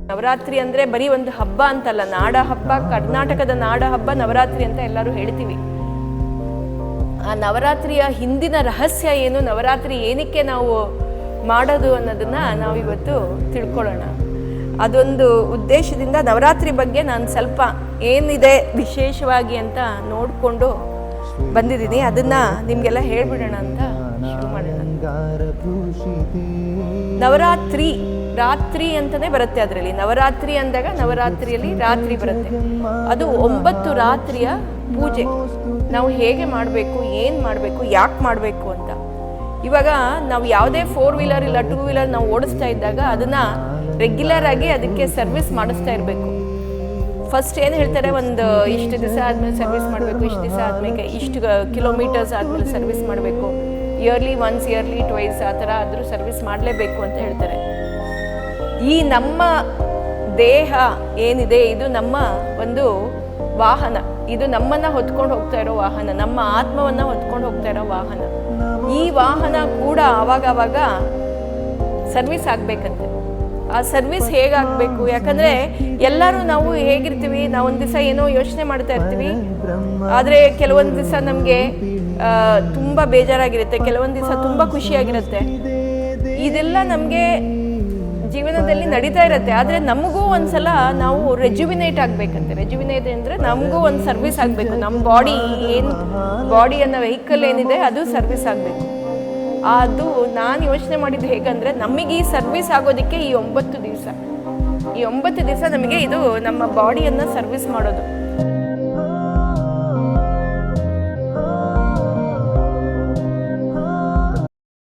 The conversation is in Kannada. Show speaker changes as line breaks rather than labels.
ನವರಾತ್ರಿ ಅಂದರೆ ಬರೀ ಒಂದು ಹಬ್ಬ ಅಂತಲ್ಲ, ನಾಡ ಹಬ್ಬ, ಕರ್ನಾಟಕದ ನಾಡ ಹಬ್ಬ ನವರಾತ್ರಿ ಅಂತ ಎಲ್ಲರೂ ಹೇಳ್ತೀವಿ. ಆ ನವರಾತ್ರಿಯ ಹಿಂದಿನ ರಹಸ್ಯ ಏನು, ನವರಾತ್ರಿ ಏನಕ್ಕೆ ನಾವು ಮಾಡೋದು ಅನ್ನೋದನ್ನ ನಾವಿವತ್ತು ತಿಳ್ಕೊಳ್ಳೋಣ. ಅದೊಂದು ಉದ್ದೇಶದಿಂದ ನವರಾತ್ರಿ ಬಗ್ಗೆ ನಾನು ಸ್ವಲ್ಪ ಏನಿದೆ ವಿಶೇಷವಾಗಿ ಅಂತ ನೋಡಿಕೊಂಡು ಬಂದಿದ್ದೀನಿ. ಅದನ್ನು ನಿಮಗೆಲ್ಲ ಹೇಳ್ಬಿಡೋಣ ಅಂತ ಶುರು ಮಾಡೋಣ. ನವರಾತ್ರಿ ರಾತ್ರಿ ಅಂತಲೇ ಬರುತ್ತೆ. ಅದರಲ್ಲಿ ನವರಾತ್ರಿ ಅಂದಾಗ ನವರಾತ್ರಿಯಲ್ಲಿ ರಾತ್ರಿ ಬರುತ್ತೆ. ಅದು 9 ರಾತ್ರಿಯ ಪೂಜೆ. ನಾವು ಹೇಗೆ ಮಾಡಬೇಕು, ಏನು ಮಾಡಬೇಕು, ಯಾಕೆ ಮಾಡಬೇಕು ಅಂತ. ಇವಾಗ ನಾವು ಯಾವುದೇ 4 ವೀಲರ್ ಇಲ್ಲ 2 ವೀಲರ್ ನಾವು ಓಡಿಸ್ತಾ ಇದ್ದಾಗ ಅದನ್ನು ರೆಗ್ಯುಲರ್ ಆಗಿ ಅದಕ್ಕೆ ಸರ್ವಿಸ್ ಮಾಡಿಸ್ತಾ ಇರಬೇಕು. ಫಸ್ಟ್ ಏನು ಹೇಳ್ತಾರೆ, ಒಂದು ಇಷ್ಟು ದಿವಸ ಆದಮೇಲೆ ಸರ್ವಿಸ್ ಮಾಡಬೇಕು, ಇಷ್ಟು ದಿವಸ ಆದಮೇಲೆ ಇಷ್ಟು ಕಿಲೋಮೀಟರ್ಸ್ ಆದಮೇಲೆ ಸರ್ವಿಸ್ ಮಾಡಬೇಕು, ಇಯರ್ಲಿ ಒನ್ಸ್, ಇಯರ್ಲಿ ಟ್ವೈಸ್ ಆ ಥರ ಆದರೂ ಸರ್ವಿಸ್ ಮಾಡಲೇಬೇಕು ಅಂತ ಹೇಳ್ತಾರೆ. ಈ ನಮ್ಮ ದೇಹ ಏನಿದೆ ಇದು ನಮ್ಮ ಒಂದು ವಾಹನ, ಇದು ನಮ್ಮನ್ನು ಹೊತ್ಕೊಂಡು ಹೋಗ್ತಾ ಇರೋ ವಾಹನ, ನಮ್ಮ ಆತ್ಮವನ್ನು ಹೊತ್ಕೊಂಡು ಹೋಗ್ತಾ ಇರೋ ವಾಹನ. ಈ ವಾಹನ ಕೂಡ ಆವಾಗ ಸರ್ವಿಸ್ ಆಗಬೇಕಂತೆ. ಆ ಸರ್ವಿಸ್ ಹೇಗಾಗಬೇಕು, ಯಾಕಂದರೆ ಎಲ್ಲರೂ ನಾವು ಹೇಗಿರ್ತೀವಿ, ನಾವು ಒಂದು ದಿವಸ ಏನೋ ಯೋಚನೆ ಮಾಡ್ತಾ ಇರ್ತೀವಿ, ಆದರೆ ಕೆಲವೊಂದು ದಿವಸ ನಮಗೆ ತುಂಬ ಬೇಜಾರಾಗಿರುತ್ತೆ, ಕೆಲವೊಂದು ದಿವಸ ತುಂಬ ಖುಷಿಯಾಗಿರುತ್ತೆ. ಇದೆಲ್ಲ ನಮಗೆ ಜೀವನದಲ್ಲಿ ನಡೀತಾ ಇರುತ್ತೆ. ಆದರೆ ನಮಗೂ ಒಂದ್ಸಲ ನಾವು ರೆಜ್ಯುವಿನೇಟ್ ಆಗಬೇಕಂತೆ. ರೆಜ್ಯುವಿನೇಟ್ ಅಂದರೆ ನಮಗೂ ಒಂದು ಸರ್ವಿಸ್ ಆಗಬೇಕು. ನಮ್ಮ ಬಾಡಿ ಅನ್ನೋ ವೆಹಿಕಲ್ ಏನಿದೆ ಅದು ಸರ್ವಿಸ್ ಆಗಬೇಕು. ಅದು ನಾನು ಯೋಚನೆ ಮಾಡಿದ್ದು ಹೇಗಂದರೆ, ನಮಗೆ ಈ ಸರ್ವಿಸ್ ಆಗೋದಕ್ಕೆ ಈ 9 ದಿವಸ ನಮಗೆ ಇದು ನಮ್ಮ ಬಾಡಿಯನ್ನು ಸರ್ವಿಸ್ ಮಾಡೋದು.